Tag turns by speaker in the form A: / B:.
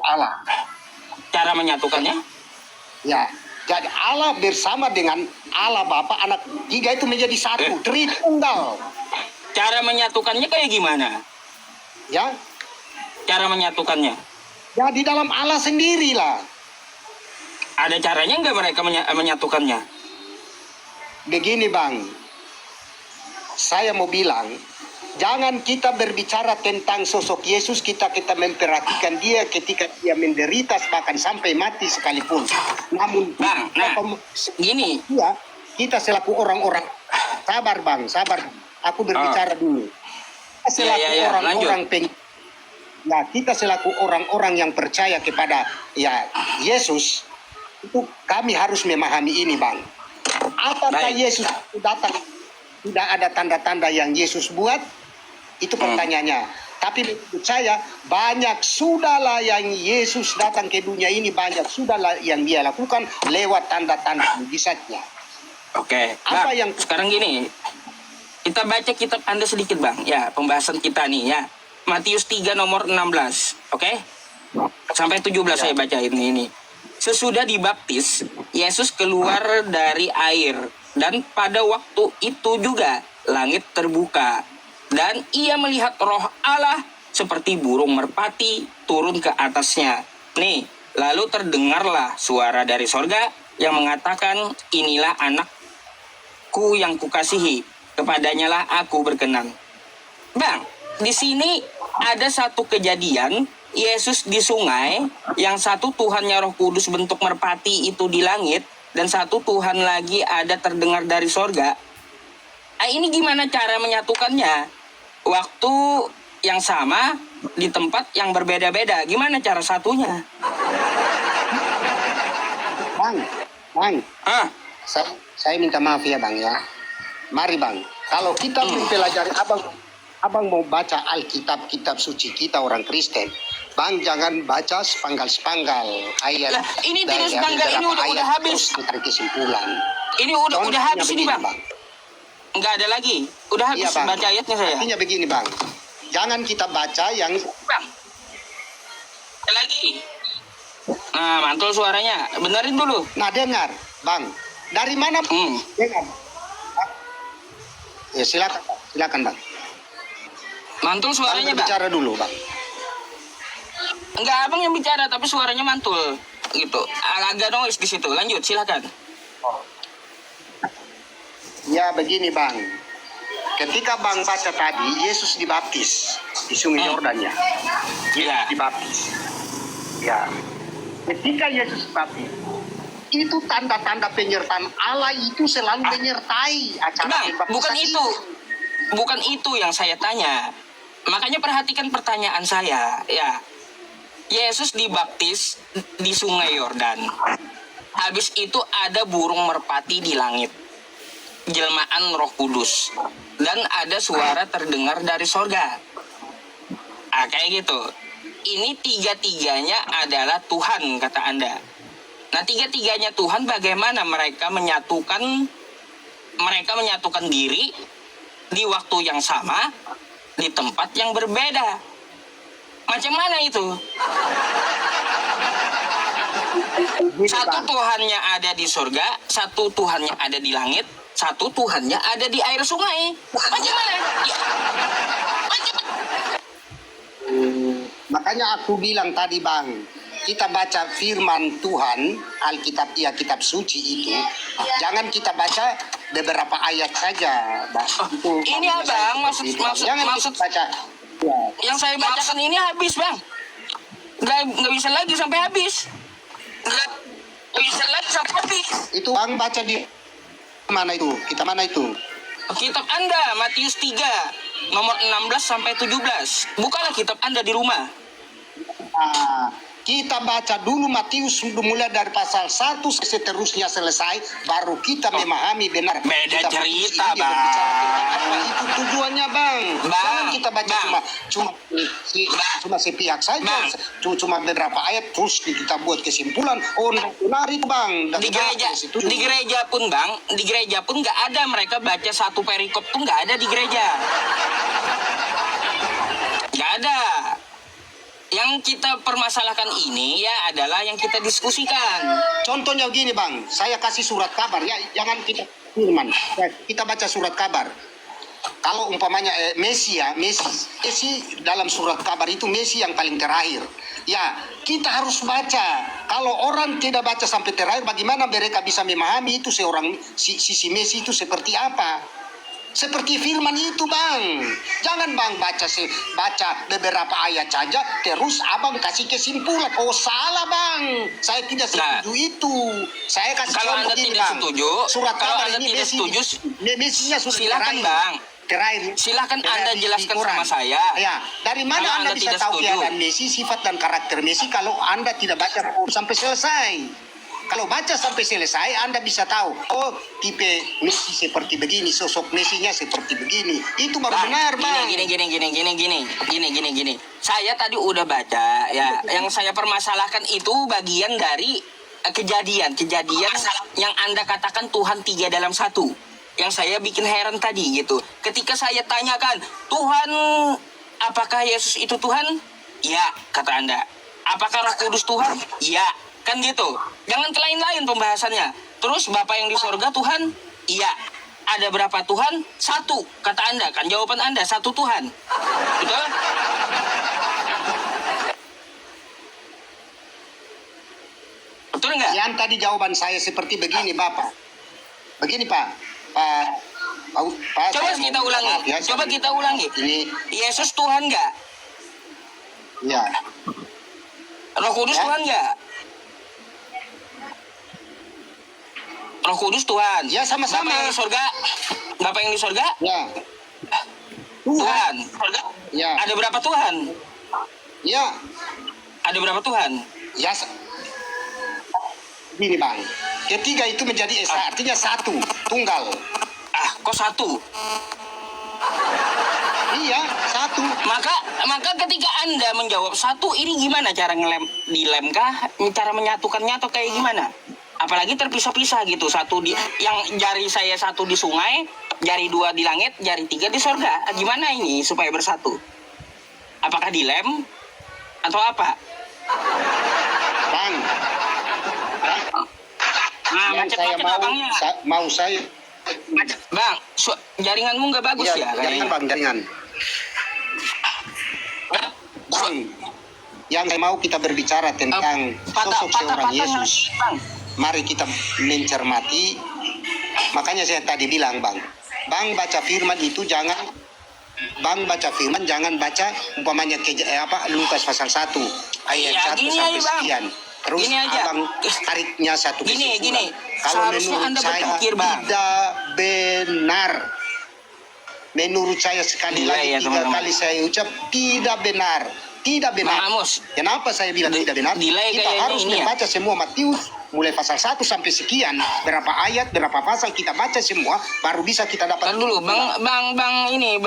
A: Allah.
B: Cara menyatukannya?
A: Ya, jadi Allah bersama dengan Allah Bapa, Anak, tiga itu menjadi satu, Tritunggal.
B: Cara menyatukannya kayak gimana?
A: Ya,
B: Cara menyatukannya?
A: ya di dalam Allah sendirilah.
B: Ada caranya nggak mereka menyatukannya?
A: Begini Bang, saya mau bilang, jangan kita berbicara tentang sosok Yesus, kita memperhatikan dia ketika dia menderita bahkan sampai mati sekalipun. Namun
B: Bang, nah, gini.
A: ya, kita selaku orang-orang, sabar Bang, sabar. Aku berbicara dulu. Kita selaku orang-orang ya, kita selaku orang-orang yang percaya kepada ya Yesus, itu kami harus memahami ini Bang. Apakah Yesus datang tidak ada tanda-tanda yang Yesus buat? Itu pertanyaannya. Tapi menurut saya banyak sudahlah yang Yesus datang ke dunia ini, banyak sudahlah yang dia lakukan lewat tanda-tanda mujizatnya.
B: Oke.
A: Apa
B: Bang,
A: yang
B: sekarang gini, kita baca kitab Anda sedikit Bang. Ya, pembahasan kita nih ya. Matius 3 nomor 16. Oke? Sampai 17 saya bacain ini. Sesudah dibaptis, Yesus keluar dari air, dan pada waktu itu juga langit terbuka, dan ia melihat Roh Allah seperti burung merpati turun ke atasnya. Nih, lalu terdengarlah suara dari sorga yang mengatakan, inilah anakku yang kukasihi, kepadanya lah aku berkenan. Bang, di sini ada satu kejadian Yesus di sungai, yang satu Tuhannya Roh Kudus bentuk merpati itu di langit, dan satu Tuhan lagi ada terdengar dari sorga. Ini gimana cara menyatukannya? Waktu yang sama di tempat yang berbeda-beda. Gimana cara satunya?
A: Bang, saya minta maaf ya Bang ya. Mari Bang, kalau kita mempelajari, Abang mau baca Alkitab, kitab suci kita orang Kristen, Bang jangan baca sepanggal-sepanggal ayat.
B: Lah, ini tidak sepanggal, ini udah habis.
A: Mencari kesimpulan.
B: Ini udah habis ini Bang. Enggak ada lagi. Udah habis
A: Bang.
B: Baca ayatnya saya.
A: Artinya begini Bang, jangan kita baca yang
B: Bang, ada lagi. Nah, mantul suaranya. Benerin dulu.
A: Nah dengar Bang, dari mana dengar? Ya silakan Bang.
B: Mantul suaranya Bang.
A: Bicara dulu Bang.
B: Enggak, Abang yang bicara tapi suaranya mantul gitu. Agak noise di situ. Lanjut, silakan.
A: Ya begini Bang. Ketika Bang baca tadi, Yesus dibaptis di Sungai Yordan ya. Yesus dibaptis. Ya. Ketika Yesus dibaptis, itu tanda-tanda penyertaan Allah itu selalu menyertai acara
B: Bang,
A: pembaptisan
B: bukan itu. Bukan itu yang saya tanya. Makanya perhatikan pertanyaan saya, ya. Yesus dibaptis di Sungai Yordan. Habis itu ada burung merpati di langit. Jelmaan Roh Kudus. Dan ada suara terdengar dari sorga. Kayak gitu. Ini tiga-tiganya adalah Tuhan, kata Anda. Nah, tiga-tiganya Tuhan, bagaimana mereka menyatukan diri di waktu yang sama, di tempat yang berbeda. Macam mana itu? Satu Tuhannya ada di surga, satu Tuhannya ada di langit, satu Tuhannya ada di air sungai. Macam mana?
A: Makanya aku bilang tadi Bang, kita baca firman Tuhan, Alkitab ya kitab suci itu, jangan kita baca beberapa ayat saja. Itu
B: ini Abang maksud
A: baca. Ya.
B: Yang saya bacakan ini habis Bang. Nggak bisa lagi sampai habis. Nggak bisa lagi sampai habis.
A: Itu Bang baca di mana itu? Kita mana itu?
B: Kitab Anda, Matius 3, nomor 16 sampai 17. Bukalah kitab Anda di rumah.
A: Kita baca dulu Matius mulai dari pasal 1 seterusnya selesai, baru kita memahami benar.
B: Beda
A: kita
B: cerita Bang.
A: Apa itu tujuannya Bang? Jangan kita baca cuma sepihak saja, cuma beberapa ayat terus kita buat kesimpulan. Oh benar itu Bang.
B: Di gereja pun Bang, di gereja pun nggak ada mereka baca satu perikop tuh, nggak ada di gereja. Nggak ada. yang kita permasalahkan ini ya adalah yang kita diskusikan.
A: Contohnya gini bang, saya kasih surat kabar ya, jangan kita firman, kita baca surat kabar. Kalau umpamanya Messi dalam surat kabar itu Messi yang paling terakhir. Ya, kita harus baca. Kalau orang tidak baca sampai terakhir, bagaimana mereka bisa memahami itu si Messi itu seperti apa? Seperti firman itu bang. Jangan bang baca beberapa ayat saja, terus abang kasih kesimpulan. Oh salah bang, saya tidak setuju itu. Saya kasih
B: kalau
A: contoh
B: Anda
A: begini,
B: tidak
A: bang.
B: setuju,
A: Surat
B: kalau
A: kabar
B: Anda
A: ini
B: tidak setuju,
A: Messinya sudah
B: silakan
A: terakhir.
B: bang.
A: Terakhir.
B: Silakan Anda
A: di
B: jelaskan
A: Quran.
B: sama saya.
A: Ya, dari mana
B: Kalau
A: Anda
B: Anda
A: bisa
B: tidak
A: tahu
B: setuju.
A: keadaan Messi, sifat dan karakter Messi kalau Anda tidak baca sampai selesai? Kalau baca sampai selesai, Anda bisa tahu, oh tipe Messi seperti begini, sosok Messinya seperti begini. Itu baru benar, bang.
B: Gini. Saya tadi udah baca ya. Yang saya permasalahkan itu bagian dari kejadian yang Anda katakan Tuhan 3 dalam 1. Yang saya bikin heran tadi gitu. Ketika saya tanyakan, Tuhan, apakah Yesus itu Tuhan? Ya, kata Anda. Apakah Roh Kudus Tuhan? Ya. Kan gitu. Jangan ke lain-lain pembahasannya. Terus Bapak yang di sorga Tuhan? Iya. Ada berapa Tuhan? 1. Kata Anda. Kan jawaban Anda 1 Tuhan. Betul? Betul nggak?
A: Yang tadi jawaban saya seperti begini, Bapak. Begini, Pak. Pak,
B: Coba
A: saya
B: kita
A: mau
B: ulangi.
A: maaf ya,
B: Coba
A: saya-
B: kita ulangi.
A: Ini,
B: Yesus Tuhan nggak?
A: ya.
B: Roh Kudus
A: Ya.
B: Tuhan nggak? Roh Kudus Tuhan.
A: Ya, sama-sama.
B: Bapak yang di sorga. Bapak yang di sorga?
A: Ya.
B: Tuhan.
A: Ya.
B: Ada berapa Tuhan?
A: Ya.
B: Ada berapa Tuhan?
A: Ya. Gini, Bang. Ketiga itu menjadi esa, artinya 1, tunggal.
B: Kok 1?
A: Iya, 1.
B: Maka ketika Anda menjawab 1, ini gimana cara dilem kah? Cara menyatukannya atau kayak gimana? Apalagi terpisah-pisah gitu. Yang jari saya 1 di sungai, jari 2 di langit, jari 3 di sorga. Gimana ini supaya bersatu? Apakah dilem atau apa?
A: Bang.
B: Nah,
A: Yang saya
B: macet-macet abangnya.
A: mau saya.
B: Bang, jaringanmu nggak bagus ya?
A: Jaringan, Bang, jaringan. Bang, yang saya mau kita berbicara tentang sosok seorang Yesus.
B: Bang.
A: Mari kita mencermati. Makanya saya tadi bilang, Bang baca firman itu jangan baca umpamanya Lukas pasal 1 ayat
B: Ya,
A: 1
B: gini
A: sampai
B: aja, Bang.
A: sekian. Terus
B: Gini aja.
A: abang tariknya satu kesimpulan.
B: Gini.
A: Kalau
B: Seharusnya
A: menurut
B: Anda
A: saya
B: berpikir, Bang.
A: tidak benar. Menurut saya sekali lagi 3
B: teman-teman.
A: kali saya ucap tidak benar. Tidak benar.
B: Bang Amos.
A: Kenapa saya bilang tidak benar?
B: Delay
A: Kita
B: kayaknya
A: harus
B: ini ya.
A: membaca semua Matius mulai pasal 1 sampai sekian, berapa ayat, berapa pasal kita baca semua baru bisa kita dapat.
B: Kan dulu, Bang ini,